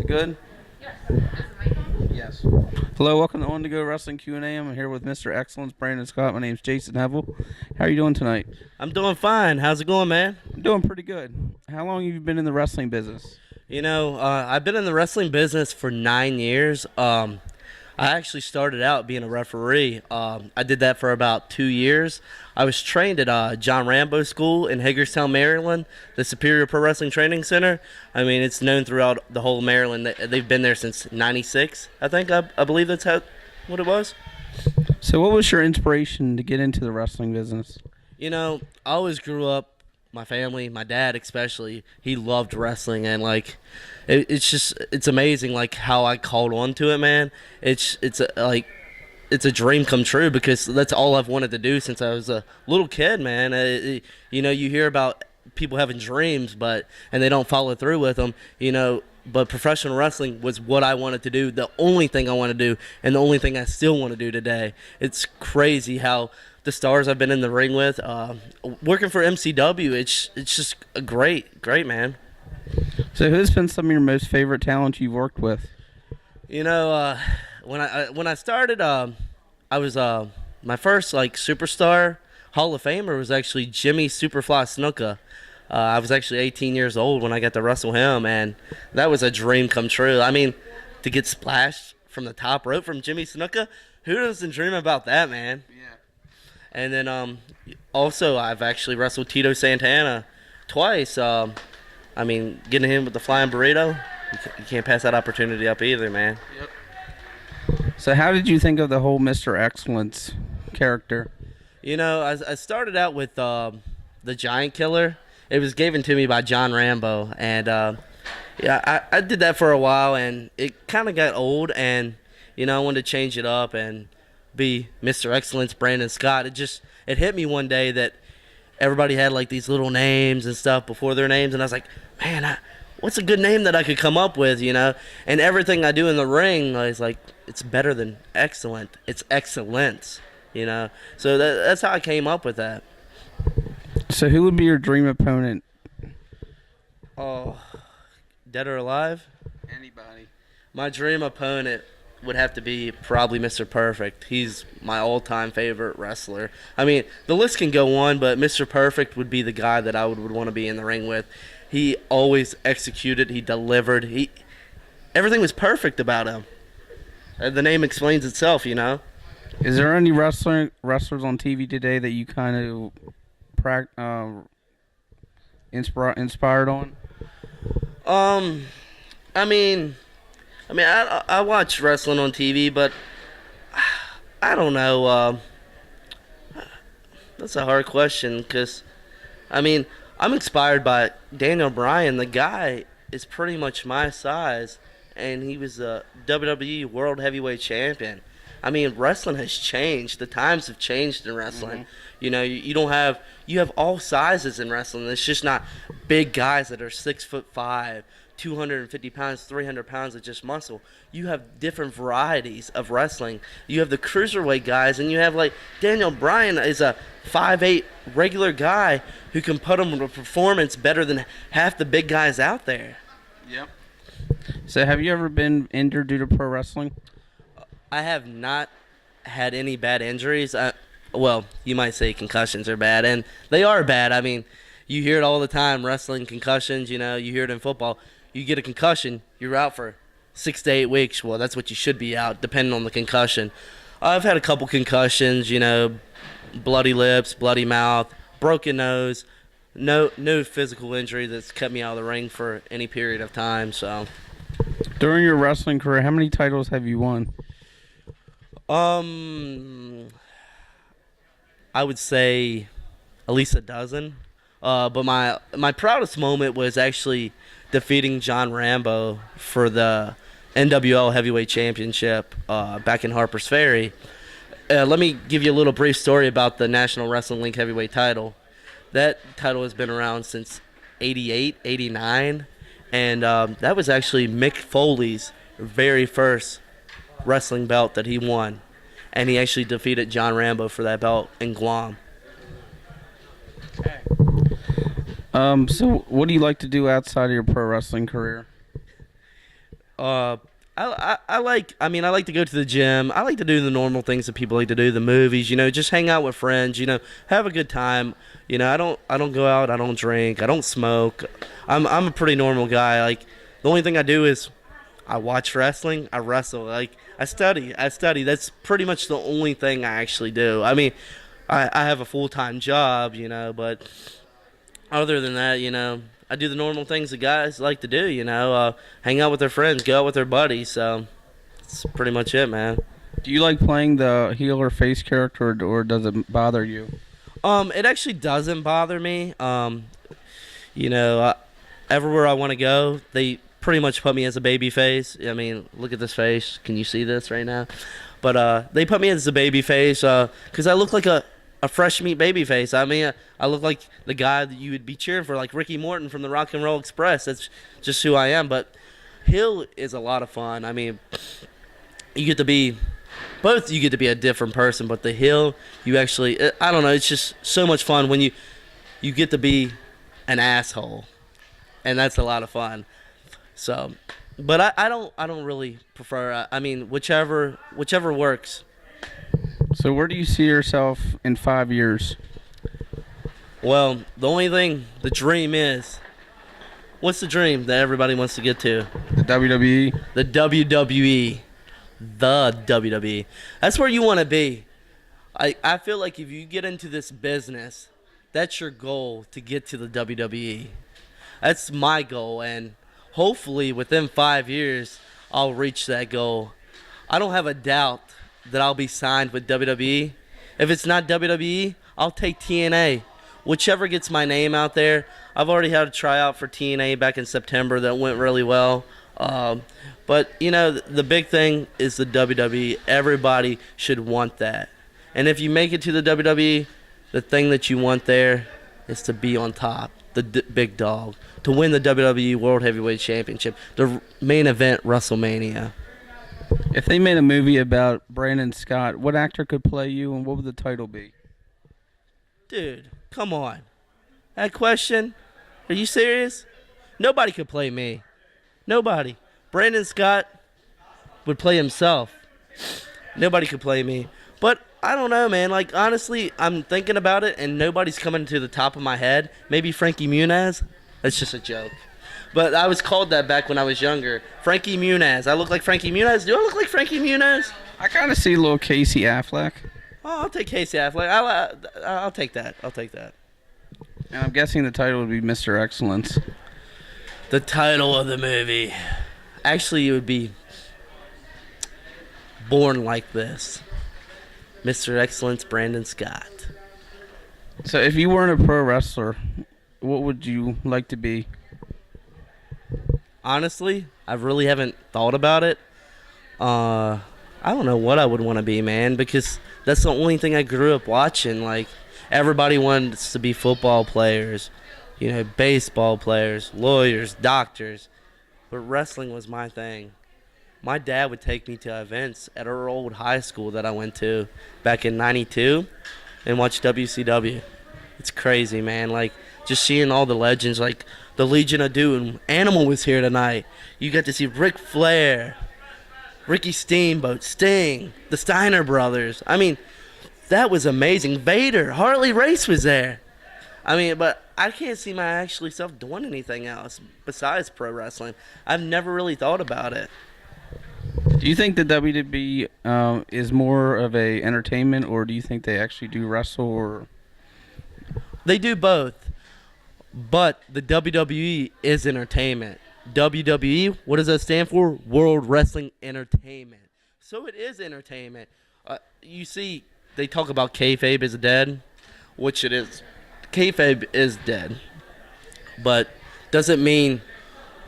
Good? Yes. Hello, welcome to On To Go Wrestling Q&A. I'm here with Mr. Excellence, Brandon Scott. My name's Jason Hevel. How are you doing tonight? I'm doing fine. How's it going, man? I'm doing pretty good. How long have you been in the wrestling business? I've been in the wrestling business for 9 years. I actually started out being a referee. I did that for about 2 years. I was trained at John Rambo School in Hagerstown, Maryland, the Superior Pro Wrestling Training Center. I mean, it's known throughout the whole of Maryland. They've been there since '96, I think. I believe that's what it was. So what was your inspiration to get into the wrestling business? I always grew up, my family, my dad especially, he loved wrestling, and it's amazing how I called on to it, man. It's a dream come true because that's all I've wanted to do since I was a little kid, man. You hear about people having dreams, and they don't follow through with them, But professional wrestling was what I wanted to do, the only thing I want to do, and the only thing I still want to do today. It's crazy how the stars I've been in the ring with, working for MCW, it's just a great, man. So who's been some of your most favorite talents you've worked with? When I started, I was my first superstar Hall of Famer was actually Jimmy Superfly Snuka. I was actually 18 years old when I got to wrestle him, and that was a dream come true. I mean, to get splashed from the top rope from Jimmy Snuka, who doesn't dream about that, man? Yeah. And then also I've actually wrestled Tito Santana twice. Getting him with the flying burrito, you can't pass that opportunity up either, man. Yep. So how did you think of the whole Mr. Excellence character? I started out with the Giant Killer. It was given to me by John Rambo, and I did that for a while, and it kind of got old, and I wanted to change it up and be Mr. Excellence Brandon Scott. It hit me one day that everybody had these little names and stuff before their names, and I was like, man, what's a good name that I could come up with, And everything I do in the ring is it's better than excellent. It's excellence, So that's how I came up with that. So who would be your dream opponent? Oh, dead or alive? Anybody. My dream opponent would have to be probably Mr. Perfect. He's my all-time favorite wrestler. I mean, the list can go on, but Mr. Perfect would be the guy that I would want to be in the ring with. He always executed. He delivered. Everything was perfect about him. The name explains itself, Is there any wrestlers on TV today that you kind of inspired on? I watch wrestling on TV, but I don't know. That's a hard question because, I'm inspired by Daniel Bryan. The guy is pretty much my size, and he was a WWE World Heavyweight Champion. Wrestling has changed. The times have changed in wrestling. Mm-hmm. You have all sizes in wrestling. It's just not big guys that are 6'5", 250 pounds, 300 pounds of just muscle. You have different varieties of wrestling. You have the cruiserweight guys, and you have Daniel Bryan is a 5'8" regular guy who can put on a performance better than half the big guys out there. Yep. So have you ever been injured due to pro wrestling? I have not had any bad injuries. Well, you might say concussions are bad, and they are bad. You hear it all the time, wrestling concussions, you hear it in football. You get a concussion, you're out for 6 to 8 weeks. Well, that's what you should be out, depending on the concussion. I've had a couple concussions, bloody lips, bloody mouth, broken nose. No physical injury that's kept me out of the ring for any period of time, so. During your wrestling career, how many titles have you won? I would say at least a dozen. But my proudest moment was actually defeating John Rambo for the NWL Heavyweight Championship back in Harper's Ferry. Let me give you a little brief story about the National Wrestling League Heavyweight title. That title has been around since 88, 89, and that was actually Mick Foley's very first wrestling belt that he won, and he actually defeated John Rambo for that belt in Guam. Okay. So what do you like to do outside of your pro wrestling career? I like to go to the gym. I like to do the normal things that people like to do, the movies, just hang out with friends, have a good time. I don't go out, I don't drink, I don't smoke. I'm a pretty normal guy. Like, the only thing I do is I watch wrestling, I wrestle, like I study. That's pretty much the only thing I actually do. I mean, I have a full-time job, but other than that, I do the normal things that guys like to do, hang out with their friends, go out with their buddies. So that's pretty much it, man. Do you like playing the heel or face character, or does it bother you? It actually doesn't bother me. You know, uh, Everywhere I want to go, they pretty much put me as a baby face. I mean, look at this face. Can you see this right now? But they put me as a baby face because I look like a fresh meat baby face. I mean, I look like the guy that you would be cheering for, like Ricky Morton from the Rock and Roll Express. That's just who I am. But Hill is a lot of fun. I mean, you get to be both. You get to be a different person, but the Hill, you actually, I don't know. It's just so much fun when you get to be an asshole, and that's a lot of fun. So, but I don't really prefer. I mean, whichever works. So where do you see yourself in 5 years? Well, the dream is, what's the dream that everybody wants to get to? The WWE? The WWE. The WWE. That's where you want to be. I feel like if you get into this business, that's your goal, to get to the WWE. That's my goal, and hopefully within 5 years, I'll reach that goal. I don't have a doubt that I'll be signed with WWE. If it's not WWE, I'll take TNA. Whichever gets my name out there. I've already had a tryout for TNA back in September that went really well. But, the big thing is the WWE. Everybody should want that. And if you make it to the WWE, the thing that you want there is to be on top, the big dog, to win the WWE World Heavyweight Championship, the main event, WrestleMania. If they made a movie about Brandon Scott, what actor could play you, and what would the title be? Dude, come on. That question? Are you serious? Nobody could play me. Nobody. Brandon Scott would play himself. Nobody could play me. But I don't know, man. Like, honestly, I'm thinking about it, and nobody's coming to the top of my head. Maybe Frankie Muniz? That's just a joke. But I was called that back when I was younger. Frankie Muniz. I look like Frankie Muniz. Do I look like Frankie Muniz? I kind of see little Casey Affleck. Oh, I'll take Casey Affleck. I'll take that. I'll take that. And I'm guessing the title would be Mr. Excellence. The title of the movie. Actually, it would be Born Like This. Mr. Excellence, Brandon Scott. So if you weren't a pro wrestler, what would you like to be? Honestly, I really haven't thought about it. I don't know what I would want to be, man, because that's the only thing I grew up watching. Like, everybody wants to be football players, baseball players, lawyers, doctors. But wrestling was my thing. My dad would take me to events at our old high school that I went to back in '92 and watch WCW. It's crazy, man. Like, just seeing all the legends, like the Legion of Doom. Animal was here tonight. You got to see Ric Flair, Ricky Steamboat, Sting, the Steiner brothers. I mean, that was amazing. Vader, Harley Race was there. I mean, but I can't see my actually self doing anything else besides pro wrestling. I've never really thought about it. Do you think the WWE is more of a entertainment, or do you think they actually do wrestle? Or They do both, but the WWE is entertainment. WWE, what does that stand for? World Wrestling Entertainment. So it is entertainment. You see, they talk about kayfabe is dead, which it is. Kayfabe is dead, but doesn't mean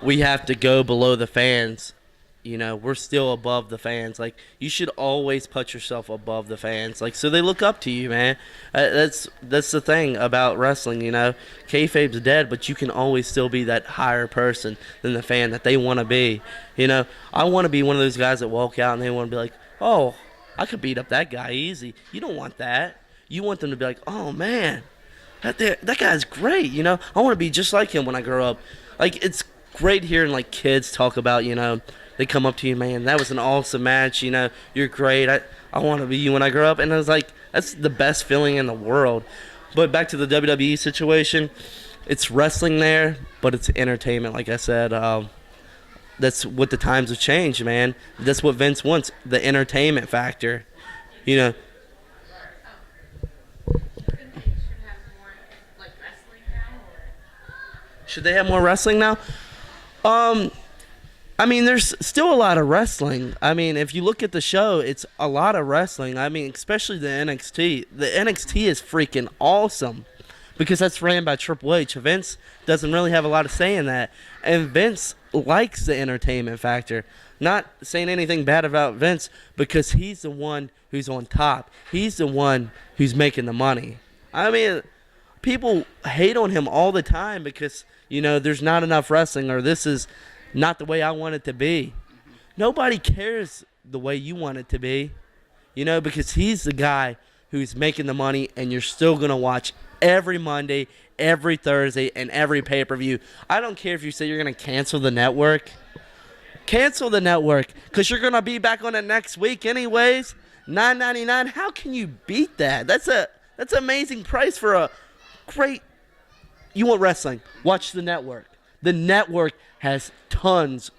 we have to go below the fans. We're still above the fans. Like, you should always put yourself above the fans. Like, so they look up to you, man. That's the thing about wrestling. Kayfabe's dead, but you can always still be that higher person than the fan that they want to be. I want to be one of those guys that walk out and they want to be like, oh, I could beat up that guy easy. You don't want that. You want them to be like, oh man, that guy's great. I want to be just like him when I grow up. Like, it's great hearing like kids talk about, they come up to you, man, that was an awesome match, you're great. I want to be you when I grow up. And I was like, that's the best feeling in the world. But back to the WWE situation, it's wrestling there, but it's entertainment, like I said. That's what the times have changed, man. That's what Vince wants, the entertainment factor. Think they should have more like wrestling now, or Should they have more wrestling now? I mean, there's still a lot of wrestling. I mean, if you look at the show, it's a lot of wrestling. I mean, especially the NXT. The NXT is freaking awesome because that's ran by Triple H. Vince doesn't really have a lot of say in that. And Vince likes the entertainment factor. Not saying anything bad about Vince because he's the one who's on top. He's the one who's making the money. I mean, people hate on him all the time because, there's not enough wrestling or this is not the way I want it to be. Nobody cares the way you want it to be, because he's the guy who's making the money and you're still going to watch every Monday, every Thursday, and every pay-per-view. I don't care if you say you're going to cancel the network. Cancel the network because you're going to be back on it next week anyways. $9.99. How can you beat that? That's an amazing price for a great... You want wrestling? Watch the network. The network has tons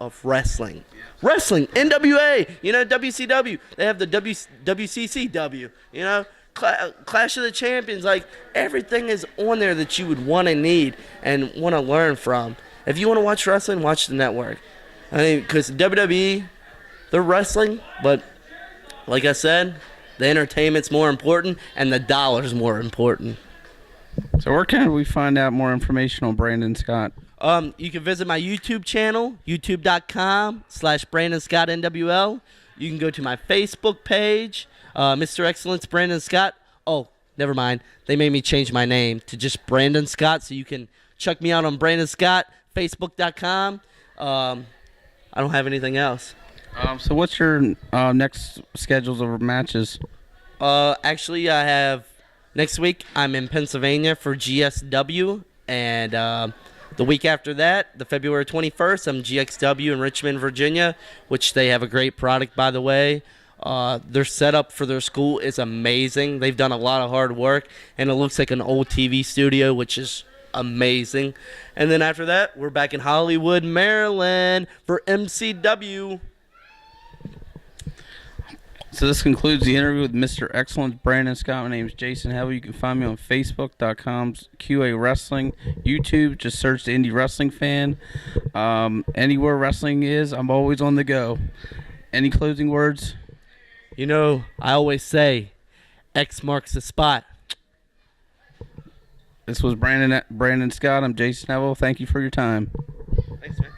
of wrestling. Wrestling, NWA, WCW. They have the WCCW, Clash of the Champions. Like, everything is on there that you would want to need and want to learn from. If you want to watch wrestling, watch the network. I mean, because WWE, they're wrestling, but like I said, the entertainment's more important and the dollar's more important. So where can we find out more information on Brandon Scott? You can visit my YouTube channel, youtube.com/Brandon Scott NWL. You can go to my Facebook page, Mr. Excellence Brandon Scott. Oh, never mind. They made me change my name to just Brandon Scott, so you can check me out on Brandon Scott, Facebook.com. I don't have anything else. So what's your next schedules of matches? Actually, I have next week. I'm in Pennsylvania for GSW, and the week after that, the February 21st, I'm GXW in Richmond, Virginia, which they have a great product, by the way. Their setup for their school is amazing. They've done a lot of hard work, and it looks like an old TV studio, which is amazing. And then after that, we're back in Hollywood, Maryland for MCW. So this concludes the interview with Mr. Excellence Brandon Scott. My name is Jason Hevel. You can find me on Facebook.com QA Wrestling. YouTube, just search the Indie Wrestling Fan. Anywhere wrestling is, I'm always on the go. Any closing words? I always say, X marks the spot. This was Brandon Scott. I'm Jason Hevel. Thank you for your time.